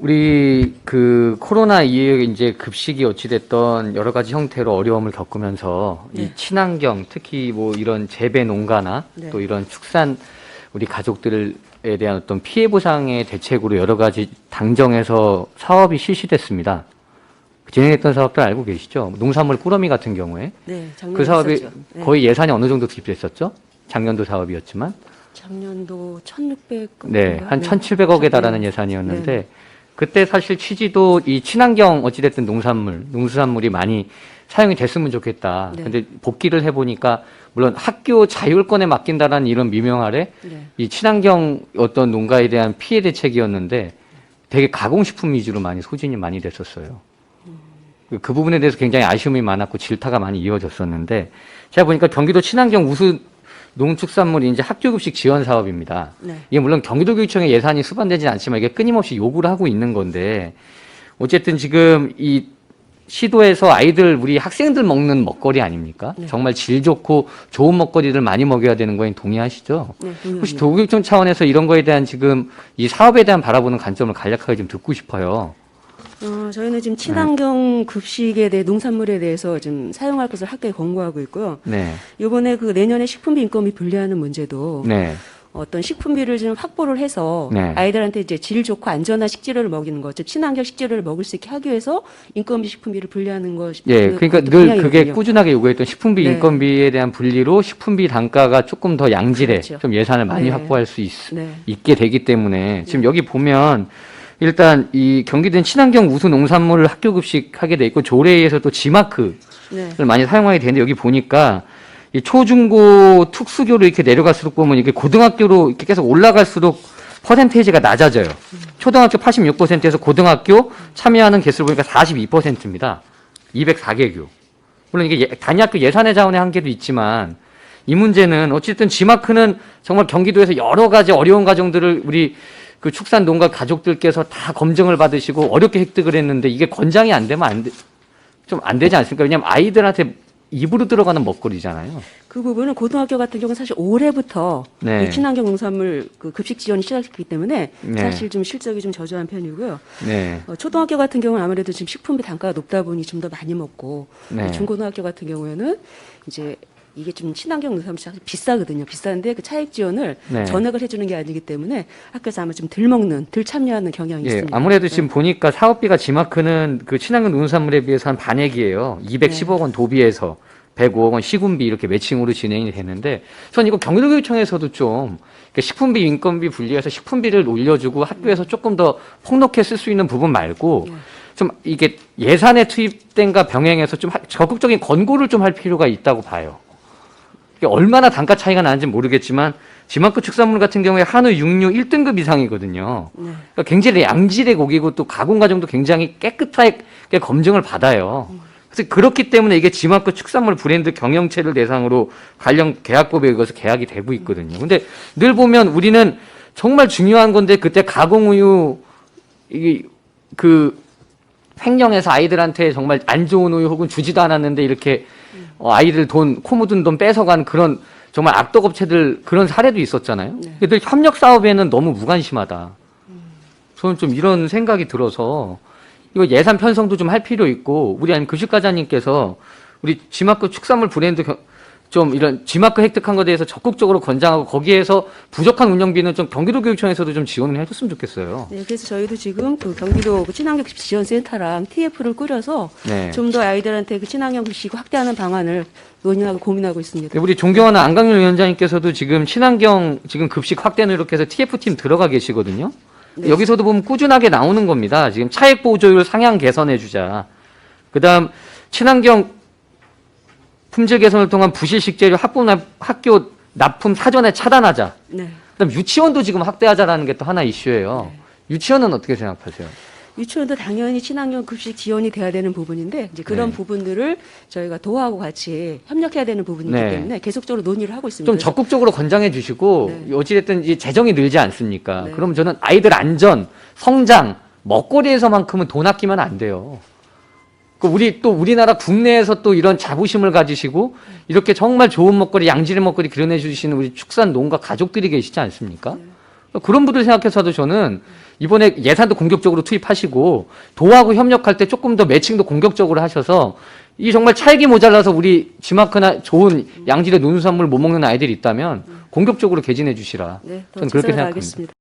우리 그 코로나 이후에 이제 급식이 어찌됐던 여러 가지 형태로 어려움을 겪으면서 네. 이 친환경, 특히 뭐 이런 재배 농가나 네. 또 이런 축산 우리 가족들에 대한 어떤 피해 보상의 대책으로 여러 가지 당정에서 사업이 실시됐습니다. 진행했던 사업들 알고 계시죠? 농산물 꾸러미 같은 경우에 네, 작년에 그 사업이 했었죠. 네. 거의 예산이 어느 정도 투입됐었죠? 작년도 사업이었지만 작년도 1,600. 네, 한 1,700억에 달하는 예산이었는데 네. 그때 사실 취지도 이 친환경 어찌됐든 농수산물이 많이 사용이 됐으면 좋겠다. 네. 근데 복귀를 해보니까 물론 학교 자율권에 맡긴다라는 이런 미명 아래 네. 이 친환경 어떤 농가에 대한 피해 대책이었는데 되게 가공식품 위주로 많이 소진이 많이 됐었어요. 그 부분에 대해서 굉장히 아쉬움이 많았고 질타가 많이 이어졌었는데 제가 보니까 경기도 친환경 우수 농축산물이 이제 학교급식 지원 사업입니다. 네. 이게 물론 경기도교육청의 예산이 수반되지는 않지만 이게 끊임없이 요구를 하고 있는 건데 어쨌든 지금 이 시도에서 아이들 우리 학생들 먹는 먹거리 아닙니까? 네. 정말 질 좋고 좋은 먹거리를 많이 먹여야 되는 거에 동의하시죠? 네, 혹시 동의합니다. 도교육청 차원에서 이런 거에 대한 지금 이 사업에 대한 바라보는 관점을 간략하게 좀 듣고 싶어요. 저희는 지금 친환경 급식에 대해 농산물에 대해서 좀 사용할 것을 학교에 권고하고 있고요. 네, 이번에 그 내년에 식품비 인건비 분리하는 문제도 네, 어떤 식품비를 좀 확보를 해서 네. 아이들한테 이제 질 좋고 안전한 식재료를 먹이는 것, 즉 친환경 식재료를 먹을 수 있게 하기 위해서 인건비 식품비를 분리하는 것. 예, 그러니까 늘 그게 꾸준하게 요구했던 식품비 네. 인건비에 대한 분리로 식품비 단가가 조금 더 양질의 그렇죠. 좀 예산을 많이 네. 확보할 수 네. 있게 되기 때문에 지금 여기 보면 일단 이 경기도는 친환경 우수 농산물을 학교 급식하게 돼 있고 조례에서 또 지마크를 네. 많이 사용하게 되는데 여기 보니까 이 초중고 특수교로 이렇게 내려갈수록 보면 이게 고등학교로 이렇게 계속 올라갈수록 퍼센테이지가 낮아져요. 초등학교 86%에서 고등학교 참여하는 개수를 보니까 42%입니다. 204개교. 물론 이게 단위학교 예산의 자원의 한계도 있지만 이 문제는 어쨌든 지마크는 정말 경기도에서 여러 가지 어려운 과정들을 우리 그 축산 농가 가족들께서 다 검증을 받으시고 어렵게 획득을 했는데 이게 권장이 안 되면 좀 안 되지 않습니까? 왜냐하면 아이들한테 입으로 들어가는 먹거리잖아요. 그 부분은 고등학교 같은 경우는 사실 올해부터 네. 이 친환경 농산물 그 급식 지원이 시작했기 때문에 네. 사실 좀 실적이 좀 저조한 편이고요. 네. 초등학교 같은 경우는 아무래도 지금 식품비 단가가 높다 보니 좀 더 많이 먹고 네. 중고등학교 같은 경우에는 이제 이게 좀 친환경 농산물이 사실 비싸거든요. 비싼데 그 차액 지원을 네. 전액을 해주는 게 아니기 때문에 학교에서 아마 좀 덜 먹는, 덜 참여하는 경향이 예, 있습니다. 아무래도 네. 지금 보니까 사업비가 지마크는 그 친환경 농산물에 비해서 한 반액이에요. 210억 원 도비에서 105억 원 시군비 이렇게 매칭으로 진행이 되는데 전 이거 경기도교육청에서도 좀 식품비 인건비 분리해서 식품비를 올려주고 학교에서 조금 더 폭넓게 쓸 수 있는 부분 말고 좀 이게 예산에 투입된과 병행해서 좀 적극적인 권고를 좀 할 필요가 있다고 봐요. 이게 얼마나 단가 차이가 나는지 모르겠지만 지마크 축산물 같은 경우에 한우 육류 1등급 이상이거든요. 네. 그러니까 굉장히 양질의 고기고 또 가공 과정도 굉장히 깨끗하게 검증을 받아요. 그래서 그렇기 때문에 이게 지마크 축산물 브랜드 경영체를 대상으로 관련 계약법에 의해서 계약이 되고 있거든요. 근데 늘 보면 우리는 정말 중요한 건데 그때 가공우유 이게 그 횡령해서 아이들한테 정말 안 좋은 우유 혹은 주지도 않았는데 이렇게 아이들 돈, 코 묻은 돈 뺏어간 그런 정말 악덕업체들 그런 사례도 있었잖아요. 네. 근데 협력 사업에는 너무 무관심하다. 저는 좀 이런 생각이 들어서 이거 예산 편성도 좀 할 필요 있고 우리 아니면 급식과장님께서 우리 지마크 축산물 브랜드 좀 이런 지마크 획득한 것에 대해서 적극적으로 권장하고 거기에서 부족한 운영비는 좀 경기도교육청에서도 좀 지원을 해줬으면 좋겠어요. 네, 그래서 저희도 지금 그 경기도 그 친환경 급식 지원센터랑 TF를 꾸려서 네. 좀 더 아이들한테 그 친환경 급식 확대하는 방안을 논의하고 고민하고 있습니다. 우리 존경하는 안강률 위원장님께서도 지금 친환경 지금 급식 확대 노력해서 TF팀 들어가 계시거든요. 네. 여기서도 보면 꾸준하게 나오는 겁니다. 지금 차액 보조율 상향 개선해 주자. 그다음 친환경 품질 개선을 통한 부실 식재료 학교 납품 사전에 차단하자. 네. 그다음 유치원도 지금 확대하자라는 게 또 하나 이슈예요. 유치원은 어떻게 생각하세요? 유치원도 당연히 친환경 급식 지원이 돼야 되는 부분인데 이제 그런 네. 부분들을 저희가 도하고 같이 협력해야 되는 부분이기 네. 때문에 계속적으로 논의를 하고 있습니다. 좀 적극적으로 권장해 주시고 네. 어찌됐든 이제 재정이 늘지 않습니까? 네. 그럼 저는 아이들 안전, 성장, 먹거리에서만큼은 돈 아끼면 안 돼요. 우리나라 국내에서 또 이런 자부심을 가지시고 이렇게 정말 좋은 먹거리, 양질의 먹거리 그려내 주시는 우리 축산 농가 가족들이 계시지 않습니까? 그런 분들 생각해서도 저는 이번에 예산도 공격적으로 투입하시고 도하고 협력할 때 조금 더 매칭도 공격적으로 하셔서 이 정말 차액이 모자라서 우리 쥐마크나 좋은 양질의 농수산물 못 먹는 아이들이 있다면 공격적으로 개진해 주시라. 네, 더 저는 그렇게 최선을 생각합니다. 다하겠습니다.